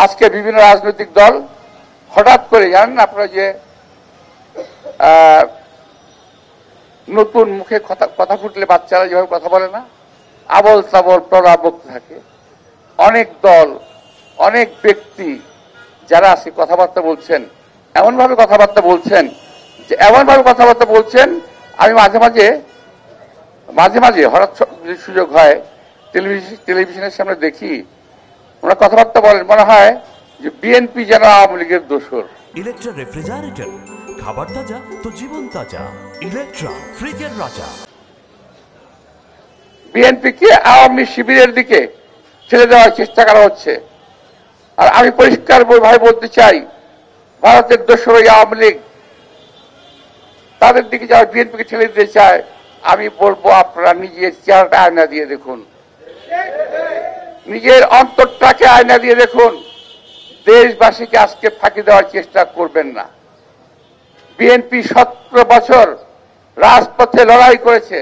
আজকে বিভিন্ন রাজনৈতিক দল হঠাৎ করে জানেন আপনারা যে নতুন মুখে কথা ফুটলে বাচ্চারা যেভাবে কথা বলে না, আবল তাবল প্রলাপ বকতে থাকে। অনেক দল, অনেক ব্যক্তি যারা আজকে কথাবার্তা বলছেন, এমনভাবে কথাবার্তা বলছেন আমি মাঝে মাঝে হঠাৎ সুযোগ হয় টেলিভিশনের সামনে দেখি ওনারা কথাবার্তা বলেন, মনে হয় যে বিএনপি যেন আওয়ামী লীগের দোসর। ইলেকট্রা রেফ্রিজারেটর, খাবার তাজা তো জীবন তাজা। ইলেকট্রা, ফ্রিজের রাজা। বিএনপিকে আওয়ামী শিবিরের দিকে ঠেলে দেওয়ার চেষ্টা করা হচ্ছে। আর আমি পরিষ্কার ভাবে বলতে চাই, ভারতের দোসর আওয়ামী লীগ, তাদের দিকে যারা বিএনপিকে ঠেলে দিতে চায়, আমি বলবো আপনারা নিজের চেহারাটা আয়না দিয়ে দেখুন, নিজের অন্তরটাকে আয়না দিয়ে দেখুন। দেশবাসীকে আজকে ফাঁকি দেওয়ার চেষ্টা করবেন না। বিএনপি 17 বছর রাজপথে লড়াই করেছে।